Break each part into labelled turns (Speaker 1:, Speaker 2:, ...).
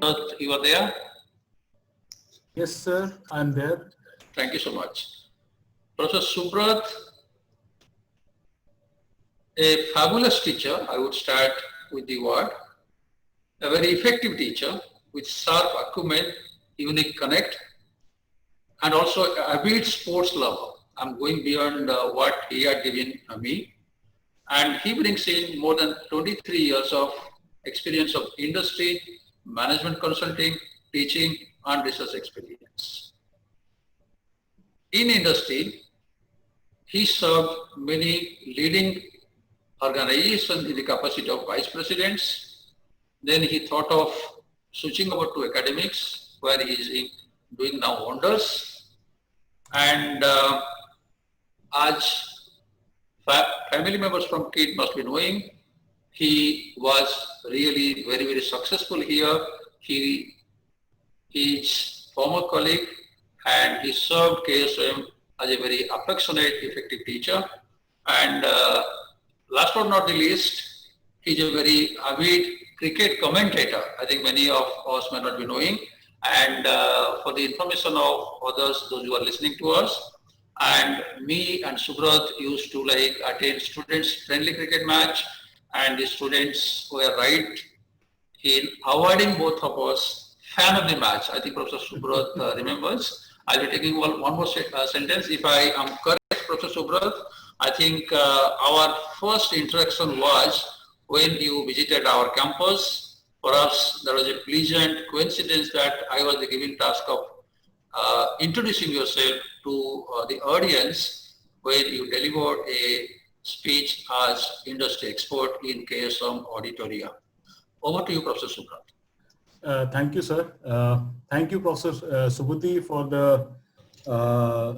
Speaker 1: Subrat, you are there?
Speaker 2: Yes, sir, I'm there.
Speaker 1: Thank you so much. Professor Subrat, a fabulous teacher, I would start with the word, a very effective teacher with sharp acumen, unique connect, and also an avid sports lover. I'm going beyond what he had given me. And he brings in more than 23 years of experience of industry, management consulting, teaching, and research experience. In industry, he served many leading organizations in the capacity of vice presidents. Then he thought of switching over to academics, where he is doing now wonders. And as family members from KIT must be knowing, he was really very, very successful here. He is former colleague and he served KSM as a very affectionate, effective teacher. And last but not the least, he's a very avid cricket commentator. I think many of us may not be knowing. And for the information of others, those who are listening to us, and me and Subrat used to attend students' friendly cricket match, and the students were right in awarding both of us fan of the match. I think Professor Subrat remembers. I'll be taking one more sentence. If I am correct, Professor Subrat, I think our first interaction was when you visited our campus. Perhaps there was a pleasant coincidence that I was given task of introducing yourself to the audience when you delivered a speech as industry expert in KSM auditorium. Over to you, Professor Subrat.
Speaker 2: Thank you, sir. Thank you, Professor Subhuti, for the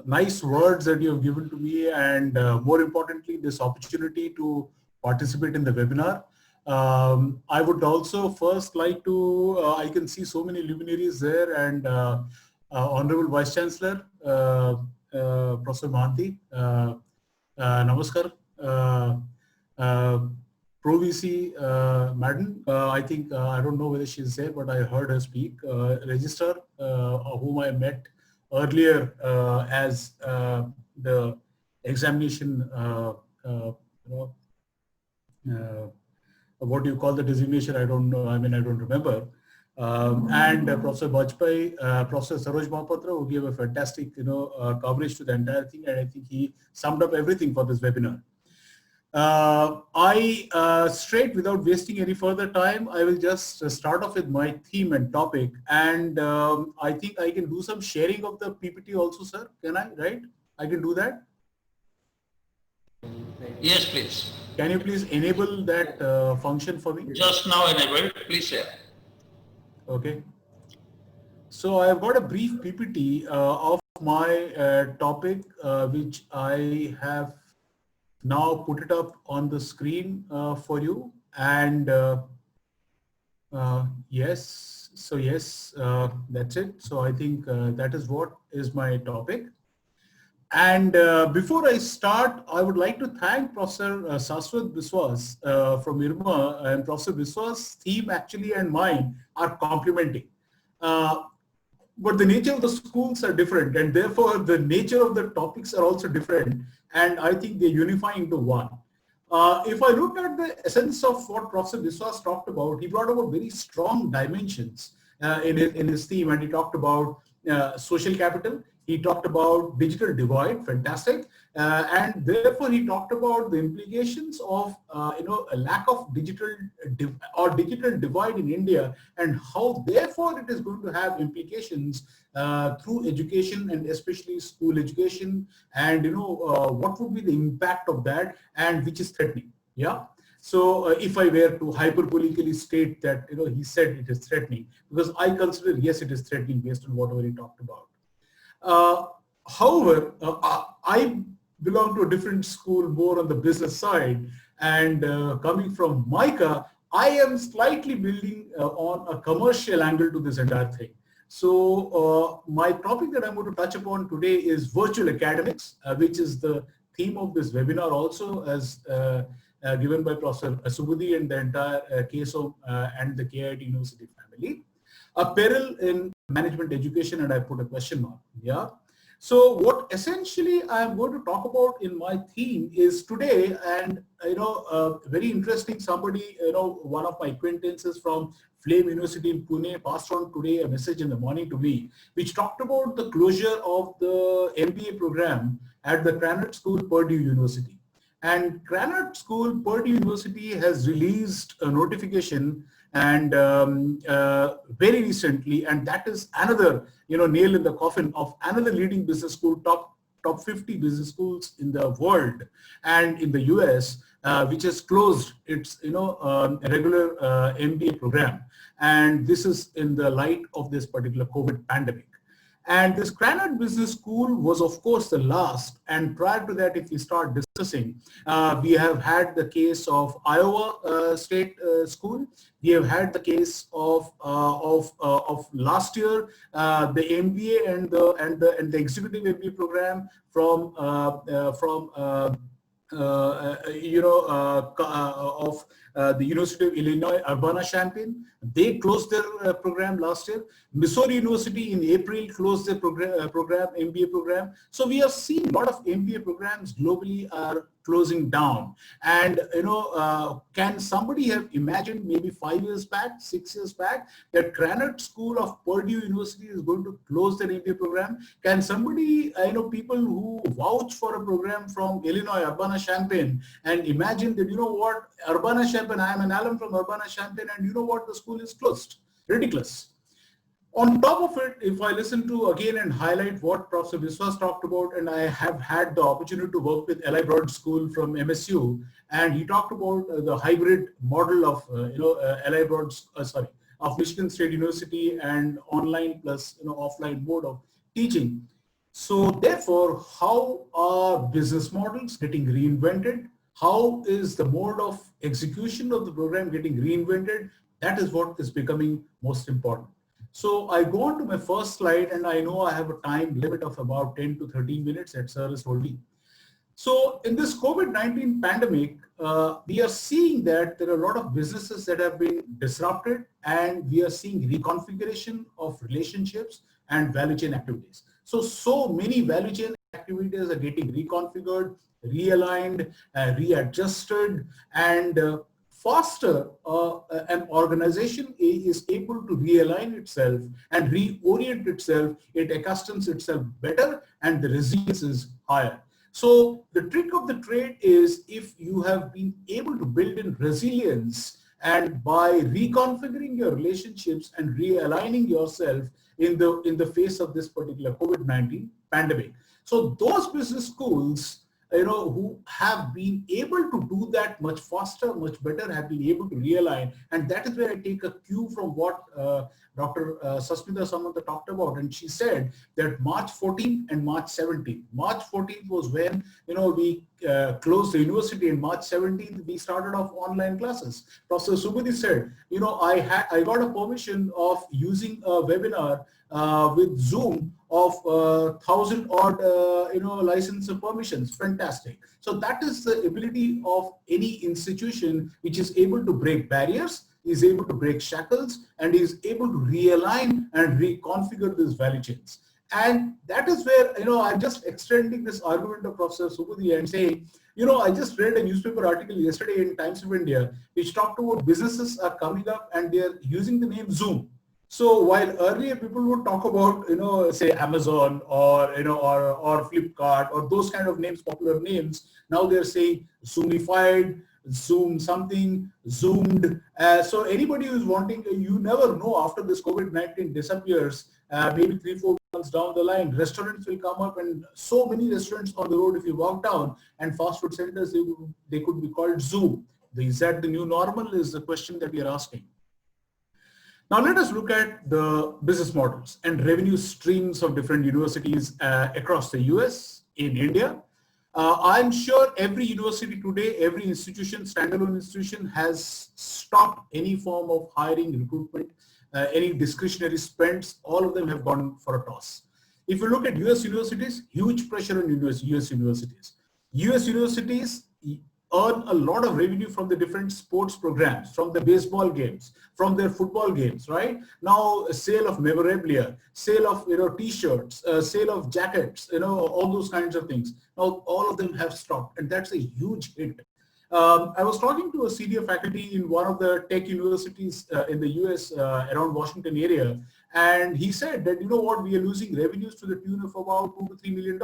Speaker 2: nice words that you have given to me, and more importantly, this opportunity to participate in the webinar. I would also first like to, I can see so many luminaries there, and Honorable Vice Chancellor, Professor Mahanti, Namaskar, Pro VC, Madam, I think, I don't know whether she's there, but I heard her speak, Registrar, whom I met earlier as the examination, what do you call the designation? I don't know, I don't remember. And Professor Bajpai, Professor Saroj Mahapatra, who gave a fantastic, coverage to the entire thing, and I think he summed up everything for this webinar. Straight without wasting any further time, I will just start off with my theme and topic, and I think I can do some sharing of the PPT also, sir. Can I? Right? I can do that.
Speaker 1: Yes, please.
Speaker 2: Can you please enable that function for me?
Speaker 1: Just now enabled. Please share.
Speaker 2: Okay. So I've got a brief PPT of my topic, which I have now put it up on the screen for you. And yes, so yes, that's it. So I think that is what is my topic. And before I start, I would like to thank Professor Saswat Biswas from IRMA, and Professor Biswas' theme actually and mine are complementing. But the nature of the schools are different, and therefore the nature of the topics are also different, and I think they unify into one. If I look at the essence of what Professor Biswas talked about, he brought about very strong dimensions in his theme, and he talked about social capital. He talked about digital divide, fantastic, and therefore he talked about the implications of a lack of digital divide in India, and how therefore it is going to have implications through education, and especially school education, and what would be the impact of that, and which is threatening. Yeah. So if I were to hyperbolically state that he said it is threatening, because I consider yes, it is threatening based on whatever he talked about. However, I belong to a different school, more on the business side, and coming from MICA, I am slightly building on a commercial angle to this entire thing. So my topic that I'm going to touch upon today is virtual academics, which is the theme of this webinar also, as given by Professor Subhuti and the entire KSO and the KIT University family. a peril in management education, and I put a question mark. Yeah. So what essentially I'm going to talk about in my theme is today, and very interesting. Somebody, one of my acquaintances from Flame University in Pune passed on today a message in the morning to me, which talked about the closure of the MBA program at the Granite School, Purdue University. And Granite School, Purdue University has released a notification and very recently, and that is another nail in the coffin of another leading business school, top 50 business schools in the world and in the US, which has closed its regular MBA program, and this is in the light of this particular COVID pandemic. And this Granite Business School was, of course, the last. And prior to that, if we start discussing, we have had the case of Iowa State School. We have had the case of last year, the MBA and the executive MBA program from the University of Illinois Urbana-Champaign. They closed their program last year. Missouri University in April closed their program, MBA program. So we are seeing a lot of MBA programs globally are closing down. And can somebody have imagined maybe 5 years back, 6 years back, that Granite School of Purdue University is going to close their MBA program? Can somebody, people who vouch for a program from Illinois Urbana-Champaign and imagine that, Urbana-Champaign, I am an alum from Urbana-Champaign, and the school is closed? Ridiculous. On top of it, if I listen to again and highlight what Professor Biswas talked about, and I have had the opportunity to work with Eli Broad School from MSU, and he talked about the hybrid model of Eli Broad, of Michigan State University, and online plus offline mode of teaching. So therefore, how are business models getting reinvented? How is the mode of execution of the program getting reinvented? That is what is becoming most important. So I go on to my first slide, and I know I have a time limit of about 10 to 13 minutes at service only. So in this COVID-19 pandemic, we are seeing that there are a lot of businesses that have been disrupted, and we are seeing reconfiguration of relationships and value chain activities. So many value chain activities are getting reconfigured, realigned, readjusted, and faster an organization is able to realign itself and reorient itself, it accustoms itself better, and the resilience is higher. So the trick of the trade is, if you have been able to build in resilience, and by reconfiguring your relationships and realigning yourself in the face of this particular COVID-19 pandemic. So those business schools who have been able to do that much faster, much better, have been able to realign. And that is where I take a cue from what Dr. Sasmita Samanta talked about. And she said that March 14th and March 17th. March 14th was when, we closed the university, and March 17th, we started off online classes. Professor Subrat said, I got a permission of using a webinar with Zoom of 1,000 odd license permissions. Fantastic. So that is the ability of any institution which is able to break barriers, is able to break shackles, and is able to realign and reconfigure these value chains. And that is where, I'm just extending this argument of Professor Subudi and saying, I just read a newspaper article yesterday in Times of India, which talked about businesses are coming up and they're using the name Zoom. So while earlier people would talk about, say Amazon or Flipkart or those kind of names, popular names, now they're saying Zoomified, Zoom something, Zoomed. So anybody who's wanting, you never know, after this COVID-19 disappears, maybe 3-4 months down the line, restaurants will come up, and so many restaurants on the road, if you walk down, and fast food centers, they could be called Zoom. Is that the new normal, is the question that we are asking. Now let us look at the business models and revenue streams of different universities across the US, in India. I'm sure every university today, every institution, standalone institution, has stopped any form of hiring, recruitment, any discretionary spends. All of them have gone for a toss. If you look at US universities, huge pressure on US universities. US universities, earn a lot of revenue from the different sports programs, from the baseball games, from their football games, right? Now, sale of memorabilia, sale of t-shirts, sale of jackets, all those kinds of things. Now, all of them have stopped, and that's a huge hit. I was talking to a senior faculty in one of the tech universities in the US around Washington area, and he said that, you know what, we are losing revenues to the tune of about $2 to $3 million.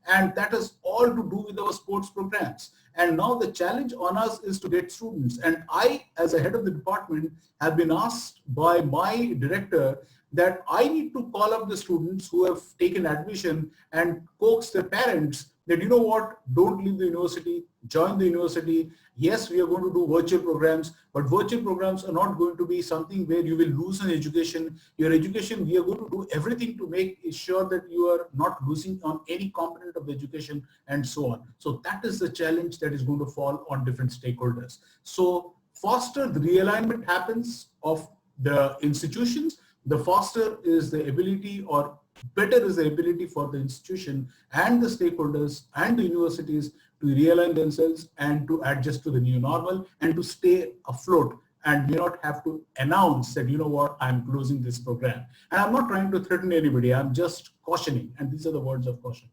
Speaker 2: And that is all to do with our sports programs. And now the challenge on us is to get students. And I, as a head of the department, have been asked by my director that I need to call up the students who have taken admission and coax their parents that, you know what, don't leave the university, join the university. Yes, we are going to do virtual programs, but virtual programs are not going to be something where you will lose an education. Your education, we are going to do everything to make sure that you are not losing on any component of the education and so on. So that is the challenge that is going to fall on different stakeholders. So faster the realignment happens of the institutions, the faster is the ability, or better is the ability for the institution and the stakeholders and the universities to realign themselves and to adjust to the new normal and to stay afloat and may not have to announce that, you know what, I'm closing this program. And I'm not trying to threaten anybody, I'm just cautioning, and these are the words of caution.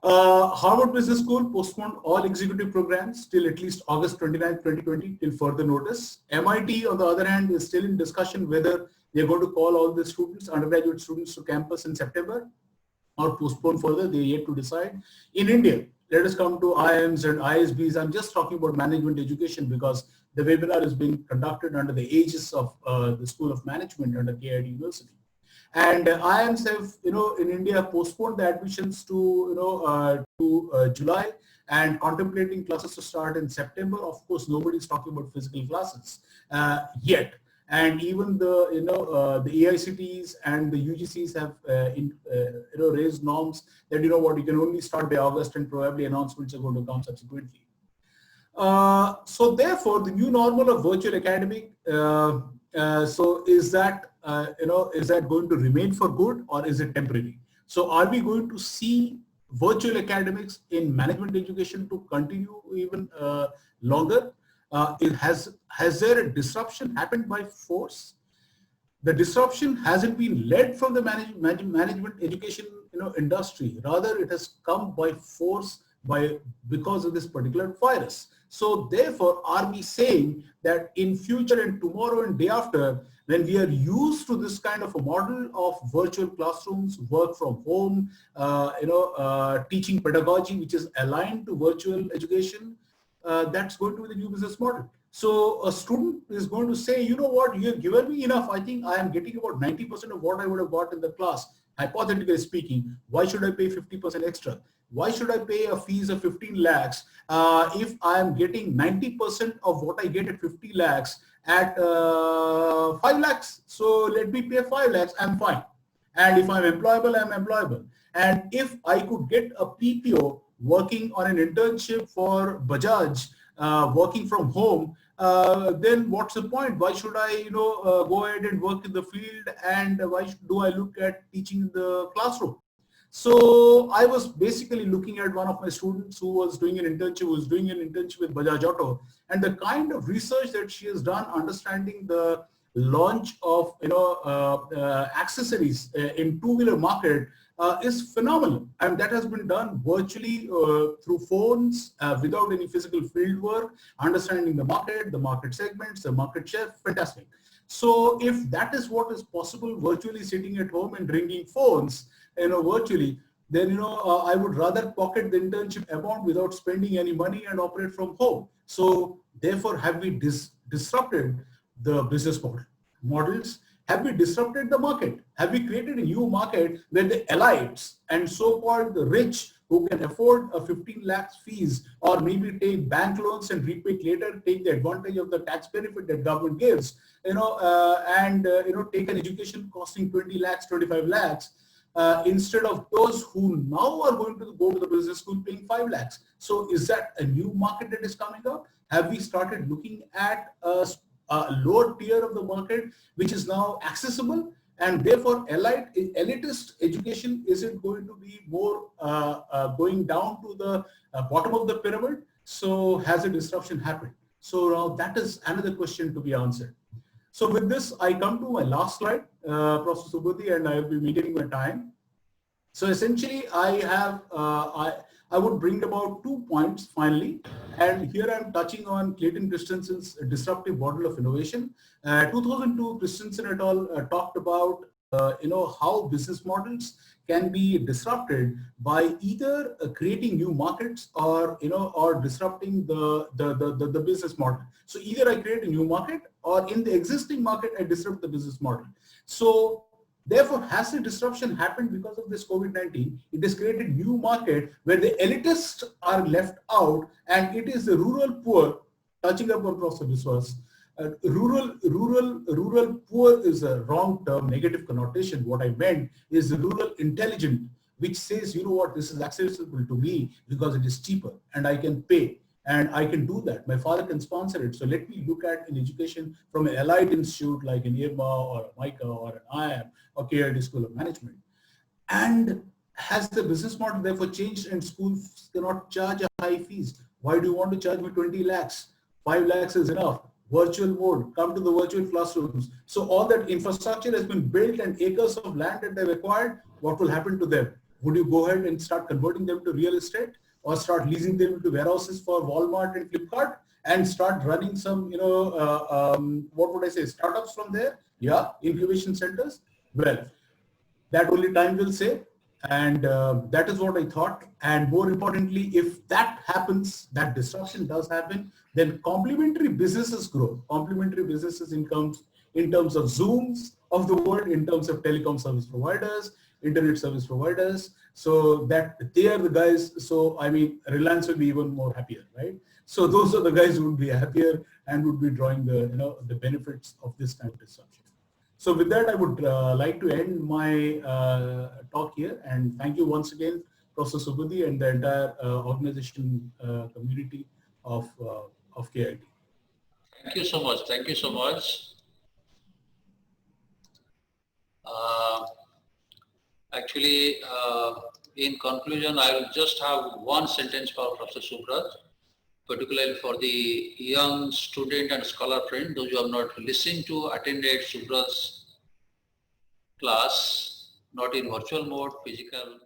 Speaker 2: Harvard Business School postponed all executive programs till at least August 29, 2020, till further notice. MIT, on the other hand, is still in discussion whether they're going to call all the students, undergraduate students, to campus in September or postpone further. They're yet to decide. In India, let us come to IIMs and ISBs. I'm just talking about management education because the webinar is being conducted under the aegis of the School of Management under KIT University. And IIMs have, in India, postponed the admissions to, July and contemplating classes to start in September. Of course, nobody's talking about physical classes yet. And even the AICTs and the UGCs have raised norms that, you can only start by August, and probably announcements are going to come subsequently. So therefore, the new normal of virtual academic, so is that going to remain for good, or is it temporary? So are we going to see virtual academics in management education to continue even longer? Has there a disruption happened by force? The disruption hasn't been led from the management education industry. Rather, it has come by force because of this particular virus. So therefore, are we saying that in future and tomorrow and day after, when we are used to this kind of a model of virtual classrooms, work from home, teaching pedagogy which is aligned to virtual education, that's going to be the new business model. So a student is going to say, you know what, you have given me enough. I think I am getting about 90% of what I would have got in the class. Hypothetically speaking, why should I pay 50% extra? Why should I pay a fees of 15 lakhs if I am getting 90% of what I get at 50 lakhs at 5 lakhs? So let me pay 5 lakhs, I'm fine. And if I'm employable, I'm employable. And if I could get a PPO working on an internship for Bajaj, working from home, then what's the point? Why should I, go ahead and work in the field, and why do I look at teaching in the classroom? So I was basically looking at one of my students who was doing an internship, with Bajaj Auto, and the kind of research that she has done, understanding the launch of accessories in two-wheeler market is phenomenal, and that has been done virtually through phones without any physical field work, understanding the market segments, the market share. Fantastic. So if that is what is possible virtually, sitting at home and ringing phones, virtually, then I would rather pocket the internship amount without spending any money and operate from home. So therefore, have we disrupted the business models? Have we disrupted the market? Have we created a new market where the elites and so-called the rich who can afford a 15 lakhs fees, or maybe take bank loans and repay it later, take the advantage of the tax benefit that government gives, and take an education costing 20 lakhs, 25 lakhs, instead of those who now are going to go to the business school paying 5 lakhs. So is that a new market that is coming up? Have we started looking at a lower tier of the market which is now accessible, and therefore elitist education isn't going to be more going down to the bottom of the pyramid? So has a disruption happened? So now that is another question to be answered. So with this, I come to my last slide, Professor Subhuti, and I will be maintaining my time. So essentially, I would bring about 2 points finally, and here I'm touching on Clayton Christensen's disruptive model of innovation. 2002, Christensen et al. Talked about how business models can be disrupted by either creating new markets or disrupting the business model. So either I create a new market, or in the existing market I disrupt the business model. So therefore, has a disruption happened because of this COVID-19? It has created new market where the elitists are left out, and it is the rural poor, touching upon Professor Biswas. Rural poor is a wrong term, negative connotation. What I meant is the rural intelligent, which says, you know what, this is accessible to me because it is cheaper and I can pay. And I can do that. My father can sponsor it. So let me look at an education from an allied institute like an IRMA or a MICA or an IIM or KIT School of Management. And has the business model therefore changed, and schools cannot charge a high fees? Why do you want to charge me 20 lakhs? 5 lakhs is enough. Virtual mode, come to the virtual classrooms. So all that infrastructure has been built and acres of land that they've acquired, what will happen to them? Would you go ahead and start converting them to real estate, or start leasing them into warehouses for Walmart and Flipkart, and start running some, what would I say, startups from there? Yeah, incubation centers. Well, that only time will say. And that is what I thought. And more importantly, if that happens, that disruption does happen, then complementary businesses grow. Complementary businesses in terms of Zooms of the world, in terms of telecom service providers, internet service providers, so that they are the guys. So I mean, Reliance will be even more happier, right? So those are the guys who would be happier and would be drawing the benefits of this kind of disruption. So with that, I would like to end my talk here, and thank you once again, Professor Subhuti, and the entire organization community of KIT.
Speaker 1: Thank you so much. Thank you so much. Actually, in conclusion, I will just have one sentence for Professor Subrat, particularly for the young student and scholar friend, those who have not listened to, attended Subrat's class, not in virtual mode, physical